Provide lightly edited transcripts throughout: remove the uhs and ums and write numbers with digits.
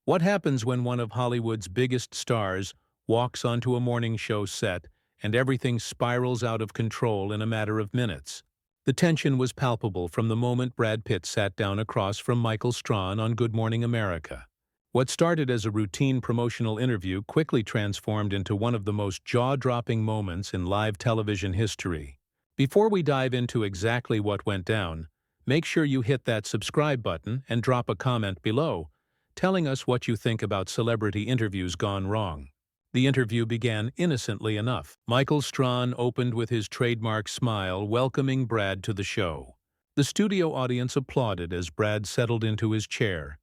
What happens when one of Hollywood's biggest stars walks onto a morning show set and everything spirals out of control in a matter of minutes? The tension was palpable from the moment Brad Pitt sat down across from Michael Strahan on Good Morning America. What started as a routine promotional interview quickly transformed into one of the most jaw-dropping moments in live television history. Before we dive into exactly what went down, make sure you hit that subscribe button and drop a comment below, telling us what you think about celebrity interviews gone wrong. The interview began innocently enough. Michael Strahan opened with his trademark smile, welcoming Brad to the show. The studio audience applauded as Brad settled into his chair,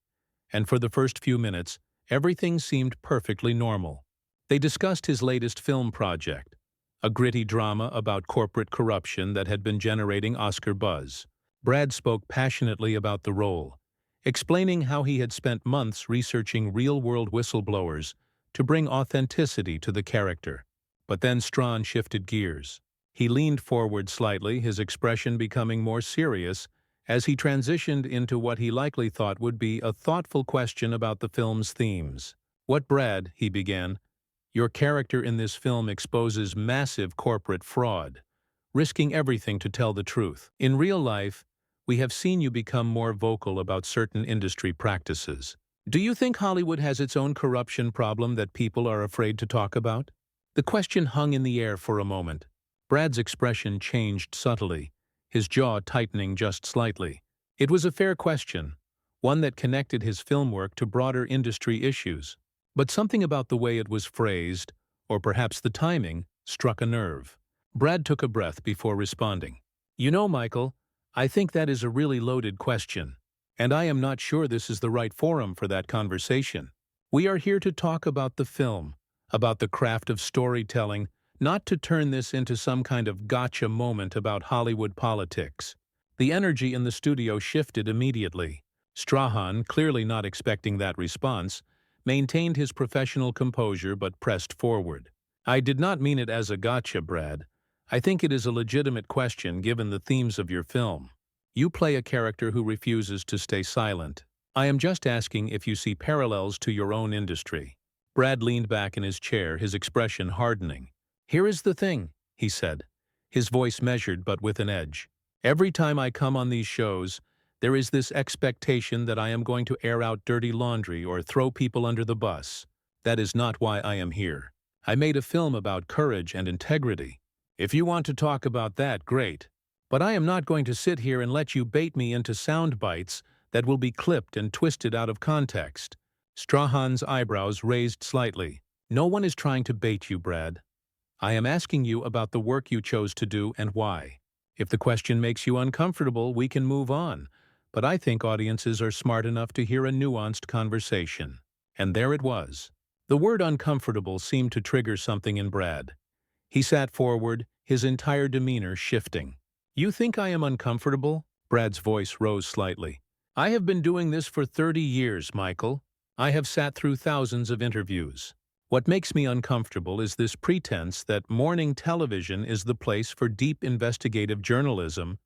and for the first few minutes, everything seemed perfectly normal. They discussed his latest film project, a gritty drama about corporate corruption that had been generating Oscar buzz. Brad spoke passionately about the role, explaining how he had spent months researching real-world whistleblowers to bring authenticity to the character. But then Strahan shifted gears. He leaned forward slightly, his expression becoming more serious as he transitioned into what he likely thought would be a thoughtful question about the film's themes. "What, Brad," he began, "your character in this film exposes massive corporate fraud, risking everything to tell the truth. In real life, we have seen you become more vocal about certain industry practices. Do you think Hollywood has its own corruption problem that people are afraid to talk about?" The question hung in the air for a moment. Brad's expression changed subtly, his jaw tightening just slightly. It was a fair question, one that connected his film work to broader industry issues. But something about the way it was phrased, or perhaps the timing, struck a nerve. Brad took a breath before responding. "You know, Michael, I think that is a really loaded question, and I am not sure this is the right forum for that conversation. We are here to talk about the film, about the craft of storytelling, not to turn this into some kind of gotcha moment about Hollywood politics." The energy in the studio shifted immediately. Strahan, clearly not expecting that response, maintained his professional composure but pressed forward. "I did not mean it as a gotcha, Brad. I think it is a legitimate question given the themes of your film. You play a character who refuses to stay silent. I am just asking if you see parallels to your own industry." Brad leaned back in his chair, his expression hardening. "Here is the thing," he said, his voice measured but with an edge. "Every time I come on these shows, there is this expectation that I am going to air out dirty laundry or throw people under the bus. That is not why I am here. I made a film about courage and integrity. If you want to talk about that, great. But I am not going to sit here and let you bait me into sound bites that will be clipped and twisted out of context." Strahan's eyebrows raised slightly. "No one is trying to bait you, Brad. I am asking you about the work you chose to do and why. If the question makes you uncomfortable, we can move on, but I think audiences are smart enough to hear a nuanced conversation." And there it was. The word uncomfortable seemed to trigger something in Brad. He sat forward, his entire demeanor shifting. "You think I am uncomfortable?" Brad's voice rose slightly. "I have been doing this for 30 years, Michael. I have sat through thousands of interviews. What makes me uncomfortable is this pretense that morning television is the place for deep investigative journalism,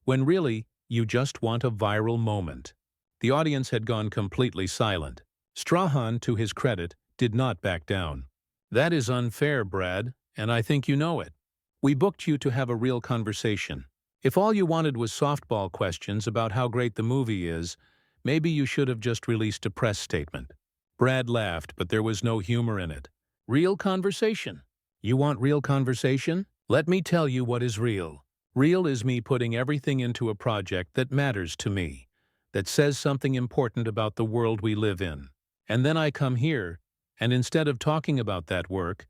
when really, you just want a viral moment." The audience had gone completely silent. Strahan, to his credit, did not back down. "That is unfair, Brad, and I think you know it. We booked you to have a real conversation. If all you wanted was softball questions about how great the movie is, maybe you should have just released a press statement." Brad laughed, but there was no humor in it. "Real conversation? You want real conversation? Let me tell you what is real. Real is me putting everything into a project that matters to me, that says something important about the world we live in. And then I come here, and instead of talking about that work,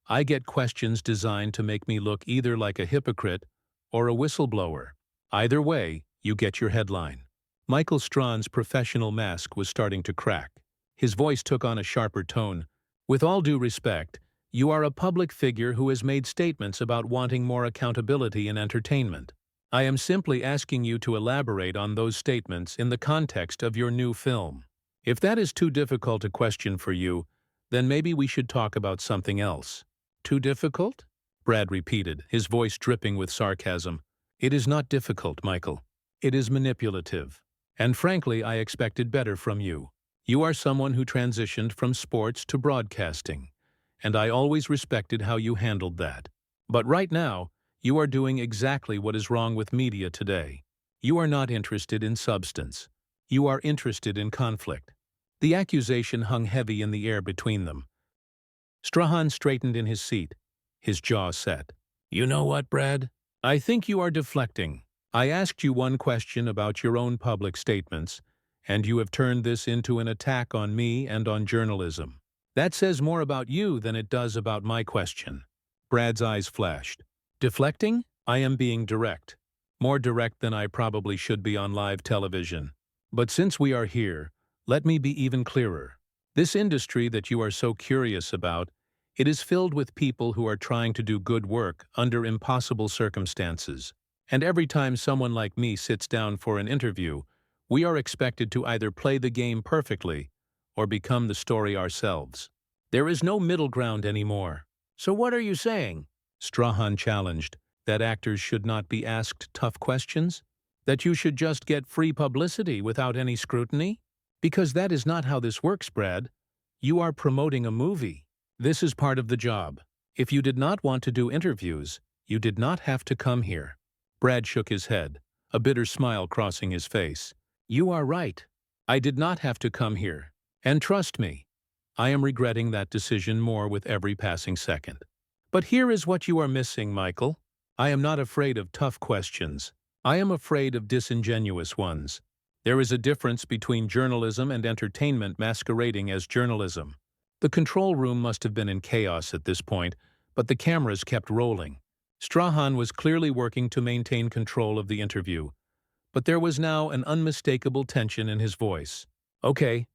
I get questions designed to make me look either like a hypocrite or a whistleblower. Either way, you get your headline." Michael Strahan's professional mask was starting to crack. His voice took on a sharper tone. "With all due respect, you are a public figure who has made statements about wanting more accountability in entertainment. I am simply asking you to elaborate on those statements in the context of your new film. If that is too difficult a question for you, then maybe we should talk about something else." "Too difficult?" Brad repeated, his voice dripping with sarcasm. "It is not difficult, Michael. It is manipulative. And frankly, I expected better from you. You are someone who transitioned from sports to broadcasting, and I always respected how you handled that. But right now, you are doing exactly what is wrong with media today. You are not interested in substance. You are interested in conflict. The accusation hung heavy in the air between them. Strahan straightened in his seat, his jaw set. You know what, Brad? I think you are deflecting. I asked you one question about your own public statements, and you have turned this into an attack on me and on journalism. That says more about you than it does about my question. Brad's eyes flashed. Deflecting? I am being direct. More direct than I probably should be on live television. But since we are here, let me be even clearer. This industry that you are so curious about, it is filled with people who are trying to do good work under impossible circumstances. And every time someone like me sits down for an interview, we are expected to either play the game perfectly or become the story ourselves. There is no middle ground anymore. So what are you saying? Strahan challenged. That actors should not be asked tough questions? That you should just get free publicity without any scrutiny? Because that is not how this works, Brad. You are promoting a movie. This is part of the job. If you did not want to do interviews, you did not have to come here. Brad shook his head, a bitter smile crossing his face. You are right. I did not have to come here. And trust me, I am regretting that decision more with every passing second. But here is what you are missing, Michael. I am not afraid of tough questions. I am afraid of disingenuous ones. There is a difference between journalism and entertainment masquerading as journalism. The control room must have been in chaos at this point, but the cameras kept rolling. Strahan was clearly working to maintain control of the interview, but there was now an unmistakable tension in his voice. Okay,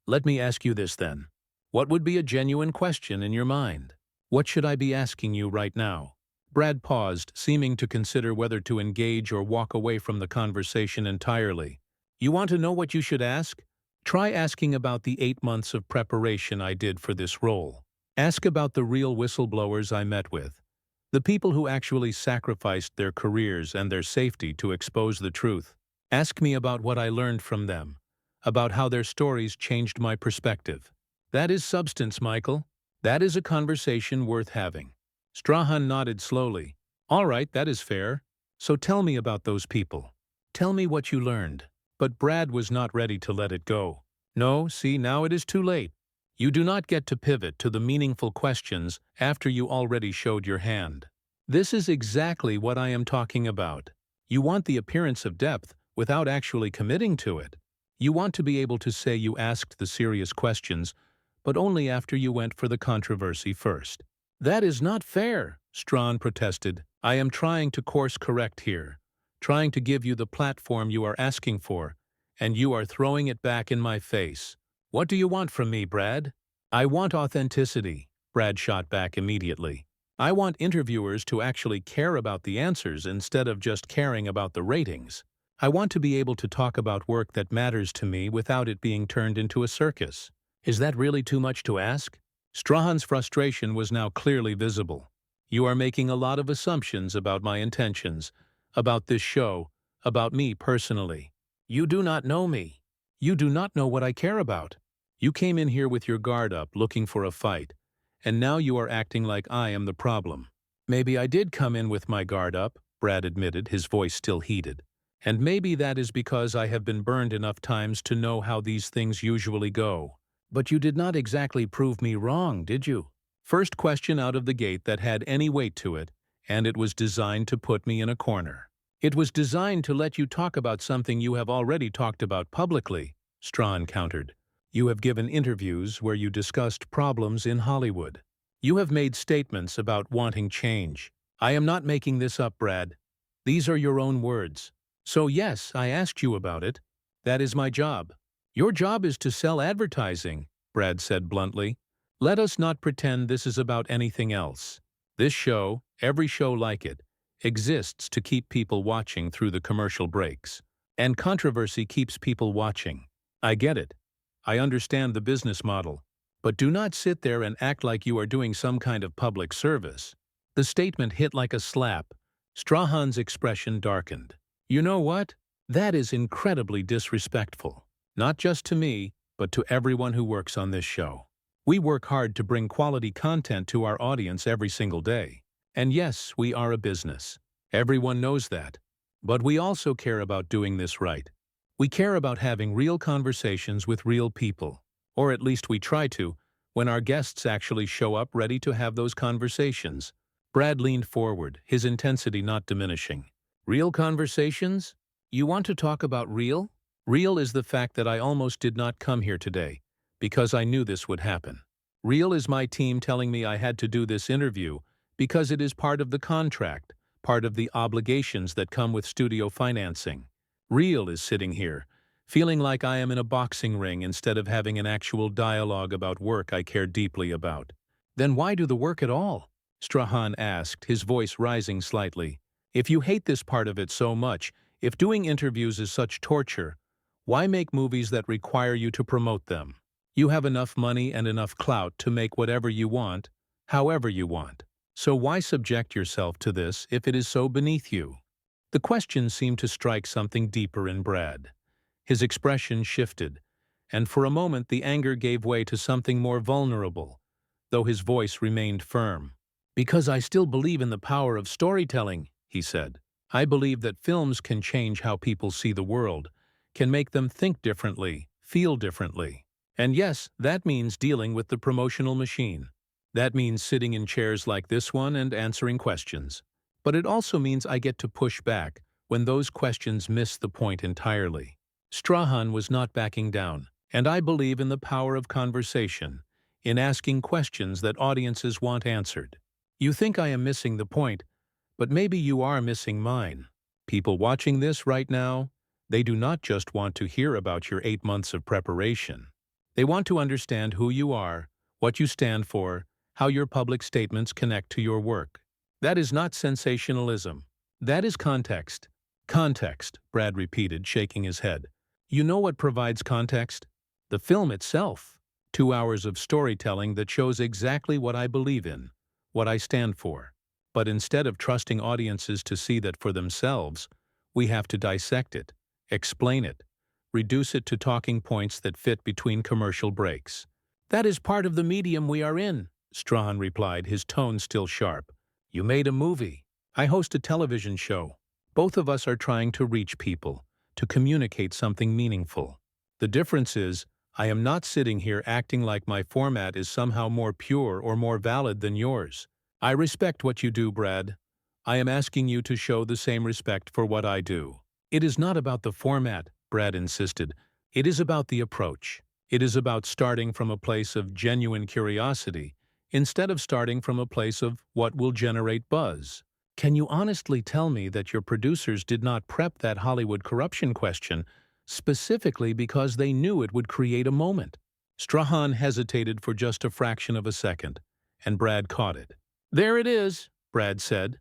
let me ask you this then. What would be a genuine question in your mind? What should I be asking you right now? Brad paused, seeming to consider whether to engage or walk away from the conversation entirely. You want to know what you should ask? Try asking about the 8 months of preparation I did for this role. Ask about the real whistleblowers I met with. The people who actually sacrificed their careers and their safety to expose the truth. Ask me about what I learned from them, about how their stories changed my perspective. That is substance, Michael. That is a conversation worth having. Strahan nodded slowly. All right, that is fair. So tell me about those people. Tell me what you learned. But Brad was not ready to let it go. No, see, now it is too late. You do not get to pivot to the meaningful questions after you already showed your hand. This is exactly what I am talking about. You want the appearance of depth without actually committing to it. You want to be able to say you asked the serious questions, but only after you went for the controversy first. That is not fair, Strahan protested. I am trying to course correct here, trying to give you the platform you are asking for, and you are throwing it back in my face. What do you want from me, Brad? I want authenticity, Brad shot back immediately. I want interviewers to actually care about the answers instead of just caring about the ratings. I want to be able to talk about work that matters to me without it being turned into a circus. Is that really too much to ask? Strahan's frustration was now clearly visible. You are making a lot of assumptions about my intentions, about this show, about me personally. You do not know me. You do not know what I care about. You came in here with your guard up, looking for a fight, and now you are acting like I am the problem. Maybe I did come in with my guard up, Brad admitted, his voice still heated. And maybe that is because I have been burned enough times to know how these things usually go. But you did not exactly prove me wrong, did you? First question out of the gate that had any weight to it, and it was designed to put me in a corner. It was designed to let you talk about something you have already talked about publicly, Strahan countered. You have given interviews where you discussed problems in Hollywood. You have made statements about wanting change. I am not making this up, Brad. These are your own words. So yes, I asked you about it. That is my job. Your job is to sell advertising, Brad said bluntly. Let us not pretend this is about anything else. This show, every show like it, exists to keep people watching through the commercial breaks. And controversy keeps people watching. I get it. I understand the business model. But do not sit there and act like you are doing some kind of public service. The statement hit like a slap. Strahan's expression darkened. You know what? That is incredibly disrespectful. Not just to me, but to everyone who works on this show. We work hard to bring quality content to our audience every single day. And yes, we are a business. Everyone knows that. But we also care about doing this right. We care about having real conversations with real people. Or at least we try to, when our guests actually show up ready to have those conversations. Brad leaned forward, his intensity not diminishing. Real conversations? You want to talk about real? Real is the fact that I almost did not come here today, because I knew this would happen. Real is my team telling me I had to do this interview because it is part of the contract, part of the obligations that come with studio financing. Real is sitting here, feeling like I am in a boxing ring instead of having an actual dialogue about work I care deeply about. Then why do the work at all? Strahan asked, his voice rising slightly. If you hate this part of it so much, if doing interviews is such torture, why make movies that require you to promote them? You have enough money and enough clout to make whatever you want, however you want. So why subject yourself to this if it is so beneath you? The question seemed to strike something deeper in Brad. His expression shifted, and for a moment the anger gave way to something more vulnerable, though his voice remained firm. Because I still believe in the power of storytelling, he said. I believe that films can change how people see the world, can make them think differently, feel differently. And yes, that means dealing with the promotional machine. That means sitting in chairs like this one and answering questions. But it also means I get to push back when those questions miss the point entirely. Strahan was not backing down, and I believe in the power of conversation, in asking questions that audiences want answered. You think I am missing the point, but maybe you are missing mine. People watching this right now, they do not just want to hear about your 8 months of preparation. They want to understand who you are, what you stand for, how your public statements connect to your work. That is not sensationalism. That is context. Context, Brad repeated, shaking his head. You know what provides context? The film itself. 2 hours of storytelling that shows exactly what I believe in, what I stand for. But instead of trusting audiences to see that for themselves, we have to dissect it, explain it, reduce it to talking points that fit between commercial breaks. That is part of the medium we are in, Strahan replied, his tone still sharp. You made a movie. I host a television show. Both of us are trying to reach people, to communicate something meaningful. The difference is, I am not sitting here acting like my format is somehow more pure or more valid than yours. I respect what you do, Brad. I am asking you to show the same respect for what I do. It is not about the format, Brad insisted. It is about the approach. It is about starting from a place of genuine curiosity, instead of starting from a place of what will generate buzz. Can you honestly tell me that your producers did not prep that Hollywood corruption question specifically because they knew it would create a moment? Strahan hesitated for just a fraction of a second, and Brad caught it. There it is, Brad said,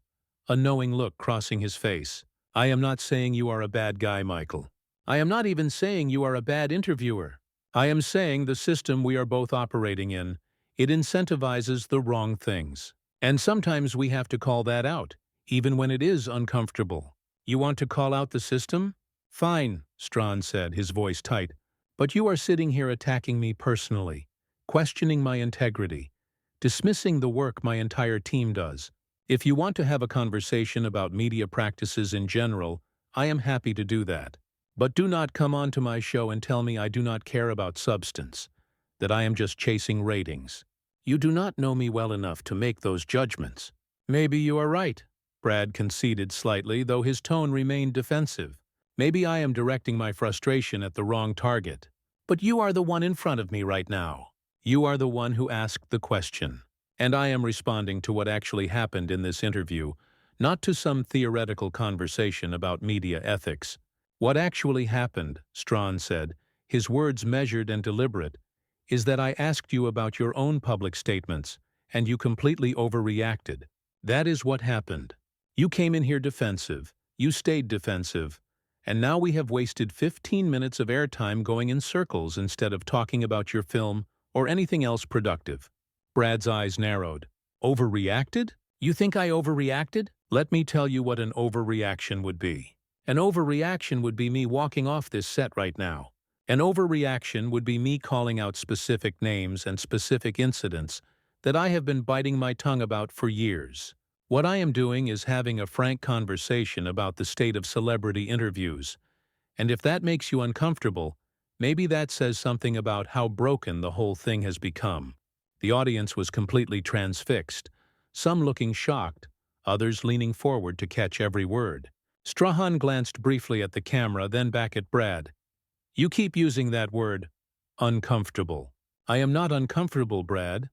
a knowing look crossing his face. I am not saying you are a bad guy, Michael. I am not even saying you are a bad interviewer. I am saying the system we are both operating in, it incentivizes the wrong things. And sometimes we have to call that out, even when it is uncomfortable. You want to call out the system? Fine, Strahan said, his voice tight. But you are sitting here attacking me personally, questioning my integrity, dismissing the work my entire team does. If you want to have a conversation about media practices in general, I am happy to do that. But do not come on to my show and tell me I do not care about substance, that I am just chasing ratings. You do not know me well enough to make those judgments. Maybe you are right, Brad conceded slightly, though his tone remained defensive. Maybe I am directing my frustration at the wrong target. But you are the one in front of me right now. You are the one who asked the question. And I am responding to what actually happened in this interview, not to some theoretical conversation about media ethics. What actually happened, Strahan said, his words measured and deliberate, is that I asked you about your own public statements, and you completely overreacted. That is what happened. You came in here defensive, you stayed defensive, and now we have wasted 15 minutes of airtime going in circles instead of talking about your film or anything else productive. Brad's eyes narrowed. Overreacted? You think I overreacted? Let me tell you what an overreaction would be. An overreaction would be me walking off this set right now, An overreaction would be me calling out specific names and specific incidents that I have been biting my tongue about for years. What I am doing is having a frank conversation about the state of celebrity interviews, and if that makes you uncomfortable, maybe that says something about how broken the whole thing has become. The audience was completely transfixed, some looking shocked, others leaning forward to catch every word. Strahan glanced briefly at the camera, then back at Brad. You keep using that word, uncomfortable. I am not uncomfortable, Brad.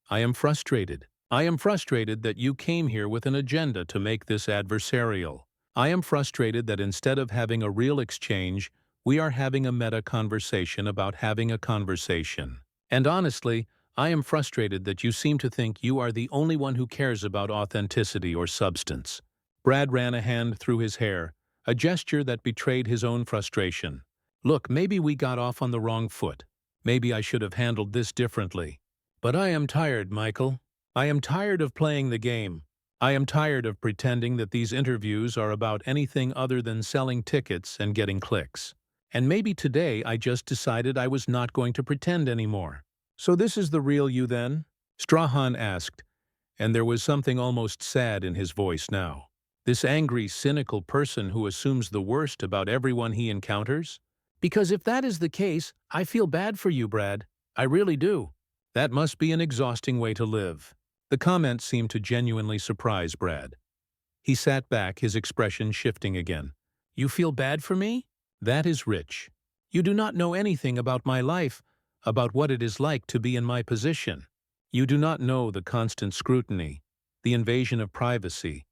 I am frustrated. I am frustrated that you came here with an agenda to make this adversarial. I am frustrated that instead of having a real exchange, we are having a meta conversation about having a conversation. And honestly, I am frustrated that you seem to think you are the only one who cares about authenticity or substance. Brad ran a hand through his hair, a gesture that betrayed his own frustration. Look, maybe we got off on the wrong foot. Maybe I should have handled this differently. But I am tired, Michael. I am tired of playing the game. I am tired of pretending that these interviews are about anything other than selling tickets and getting clicks. And maybe today I just decided I was not going to pretend anymore. So this is the real you then? Strahan asked, and there was something almost sad in his voice now. This angry, cynical person who assumes the worst about everyone he encounters? Because if that is the case, I feel bad for you, Brad. I really do. That must be an exhausting way to live. The comment seemed to genuinely surprise Brad. He sat back, his expression shifting again. You feel bad for me? That is rich. You do not know anything about my life, about what it is like to be in my position. You do not know the constant scrutiny, the invasion of privacy,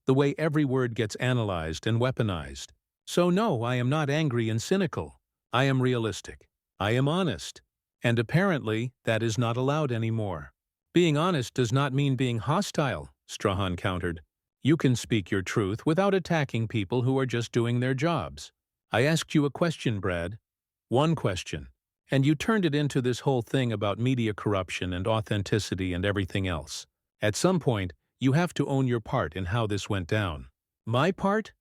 the way every word gets analyzed and weaponized. So no, I am not angry and cynical. I am realistic. I am honest. And apparently, that is not allowed anymore. Being honest does not mean being hostile, Strahan countered. You can speak your truth without attacking people who are just doing their jobs. I asked you a question, Brad. One question. And you turned it into this whole thing about media corruption and authenticity and everything else. At some point, you have to own your part in how this went down. My part?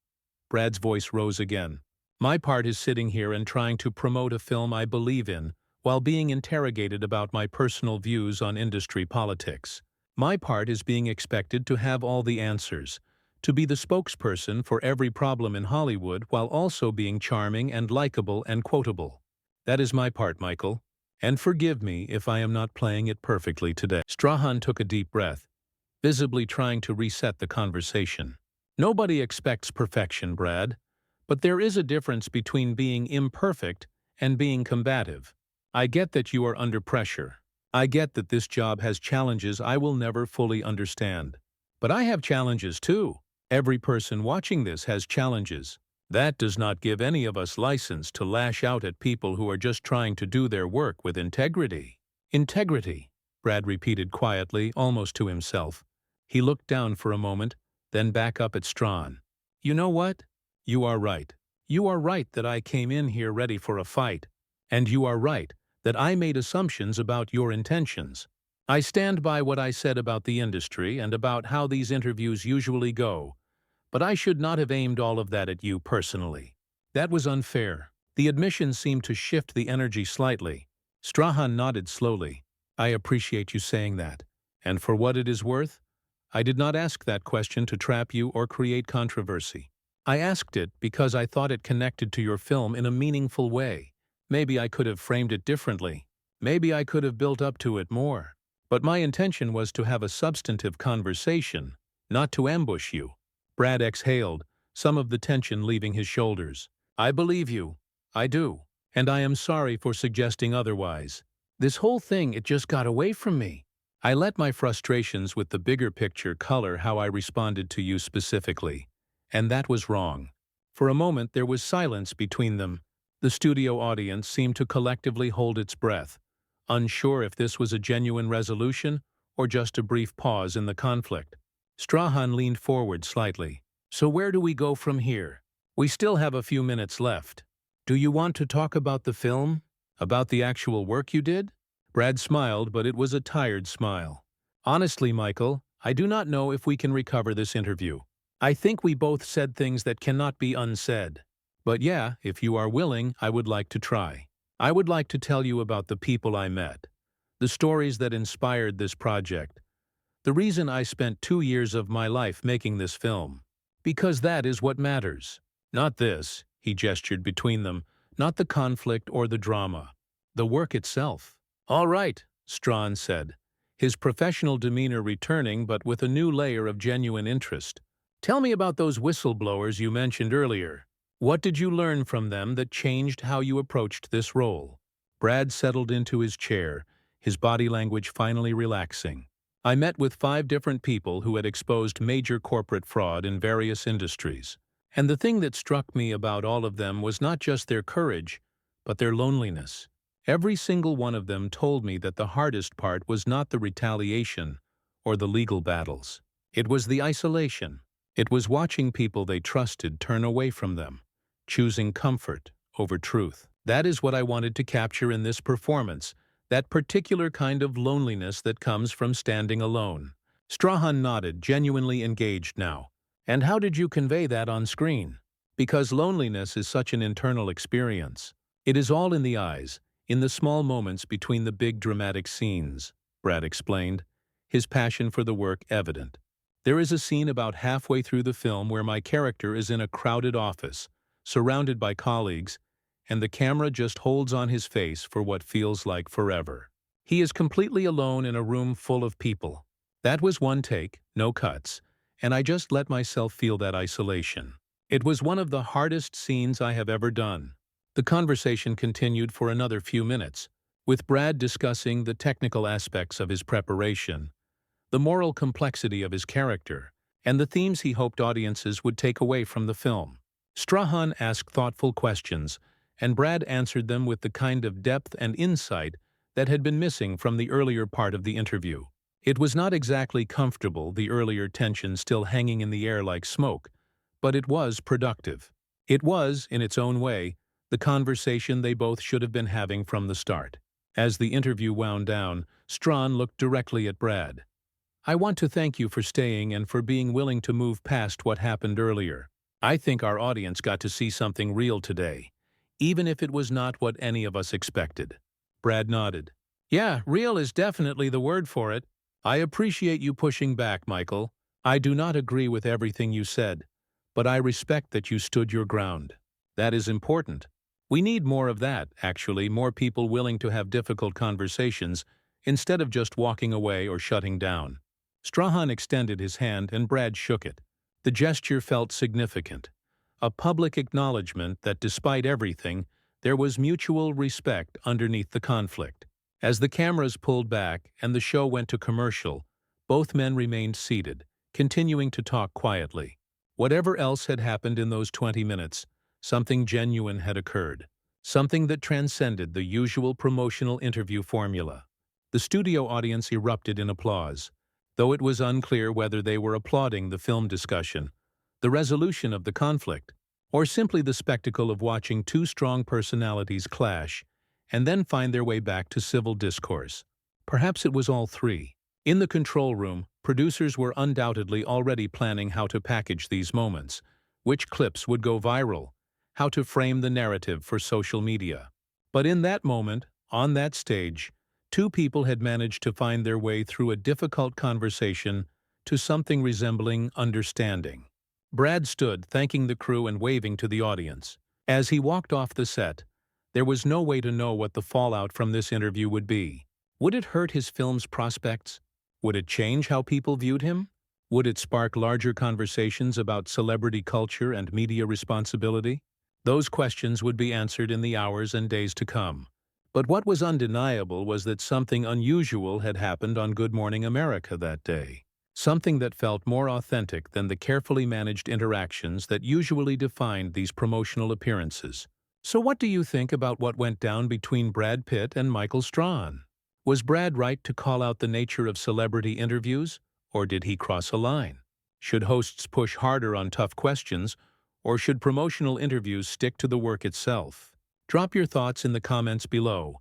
Brad's voice rose again. My part is sitting here and trying to promote a film I believe in, while being interrogated about my personal views on industry politics. My part is being expected to have all the answers, to be the spokesperson for every problem in Hollywood while also being charming and likable and quotable. That is my part, Michael. And forgive me if I am not playing it perfectly today. Strahan took a deep breath, visibly trying to reset the conversation. Nobody expects perfection, Brad, but there is a difference between being imperfect and being combative. I get that you are under pressure. I get that this job has challenges I will never fully understand. But I have challenges too. Every person watching this has challenges. That does not give any of us license to lash out at people who are just trying to do their work with integrity. Integrity, Brad repeated quietly, almost to himself. He looked down for a moment, then back up at Strahan. You know what? You are right. You are right that I came in here ready for a fight. And you are right that I made assumptions about your intentions. I stand by what I said about the industry and about how these interviews usually go, but I should not have aimed all of that at you personally. That was unfair. The admission seemed to shift the energy slightly. Strahan nodded slowly. I appreciate you saying that. And for what it is worth, I did not ask that question to trap you or create controversy. I asked it because I thought it connected to your film in a meaningful way. Maybe I could have framed it differently. Maybe I could have built up to it more. But my intention was to have a substantive conversation, not to ambush you. Brad exhaled, some of the tension leaving his shoulders. I believe you. I do. And I am sorry for suggesting otherwise. This whole thing, it just got away from me. I let my frustrations with the bigger picture color how I responded to you specifically. And that was wrong. For a moment there was silence between them. The studio audience seemed to collectively hold its breath, unsure if this was a genuine resolution or just a brief pause in the conflict. Strahan leaned forward slightly. So where do we go from here? We still have a few minutes left. Do you want to talk about the film? About the actual work you did? Brad smiled, but it was a tired smile. Honestly, Michael, I do not know if we can recover this interview. I think we both said things that cannot be unsaid. But yeah, if you are willing, I would like to try. I would like to tell you about the people I met, the stories that inspired this project, the reason I spent 2 years of my life making this film. Because that is what matters. Not this, he gestured between them, not the conflict or the drama. The work itself. All right, Strahan said, his professional demeanor returning but with a new layer of genuine interest. Tell me about those whistleblowers you mentioned earlier. What did you learn from them that changed how you approached this role? Brad settled into his chair, his body language finally relaxing. I met with 5 different people who had exposed major corporate fraud in various industries. And the thing that struck me about all of them was not just their courage, but their loneliness. Every single one of them told me that the hardest part was not the retaliation or the legal battles. It was the isolation. It was watching people they trusted turn away from them, choosing comfort over truth. That is what I wanted to capture in this performance, that particular kind of loneliness that comes from standing alone. Strahan nodded, genuinely engaged now. And how did you convey that on screen? Because loneliness is such an internal experience. It is all in the eyes, in the small moments between the big dramatic scenes, Brad explained, his passion for the work evident. There is a scene about halfway through the film where my character is in a crowded office, surrounded by colleagues, and the camera just holds on his face for what feels like forever. He is completely alone in a room full of people. That was one take, no cuts, and I just let myself feel that isolation. It was one of the hardest scenes I have ever done. The conversation continued for another few minutes, with Brad discussing the technical aspects of his preparation, the moral complexity of his character, and the themes he hoped audiences would take away from the film. Strahan asked thoughtful questions, and Brad answered them with the kind of depth and insight that had been missing from the earlier part of the interview. It was not exactly comfortable, the earlier tension still hanging in the air like smoke, but it was productive. It was, in its own way, the conversation they both should have been having from the start. As the interview wound down, Strahan looked directly at Brad. I want to thank you for staying and for being willing to move past what happened earlier. I think our audience got to see something real today, even if it was not what any of us expected. Brad nodded. Yeah, real is definitely the word for it. I appreciate you pushing back, Michael. I do not agree with everything you said, but I respect that you stood your ground. That is important. We need more of that, actually, more people willing to have difficult conversations instead of just walking away or shutting down. Strahan extended his hand and Brad shook it. The gesture felt significant. A public acknowledgement that despite everything, there was mutual respect underneath the conflict. As the cameras pulled back and the show went to commercial, both men remained seated, continuing to talk quietly. Whatever else had happened in those 20 minutes, something genuine had occurred, something that transcended the usual promotional interview formula. The studio audience erupted in applause, though it was unclear whether they were applauding the film discussion, the resolution of the conflict, or simply the spectacle of watching 2 strong personalities clash and then find their way back to civil discourse. Perhaps it was all 3. In the control room, producers were undoubtedly already planning how to package these moments, which clips would go viral, how to frame the narrative for social media. But in that moment, on that stage, 2 people had managed to find their way through a difficult conversation to something resembling understanding. Brad stood, thanking the crew and waving to the audience. As he walked off the set, there was no way to know what the fallout from this interview would be. Would it hurt his film's prospects? Would it change how people viewed him? Would it spark larger conversations about celebrity culture and media responsibility? Those questions would be answered in the hours and days to come. But what was undeniable was that something unusual had happened on Good Morning America that day. Something that felt more authentic than the carefully managed interactions that usually defined these promotional appearances. So what do you think about what went down between Brad Pitt and Michael Strahan? Was Brad right to call out the nature of celebrity interviews, or did he cross a line? Should hosts push harder on tough questions, or should promotional interviews stick to the work itself? Drop your thoughts in the comments below,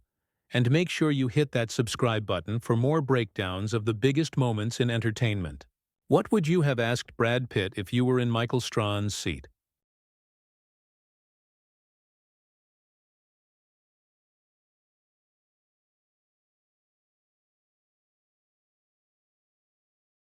and make sure you hit that subscribe button for more breakdowns of the biggest moments in entertainment. What would you have asked Brad Pitt if you were in Michael Strahan's seat?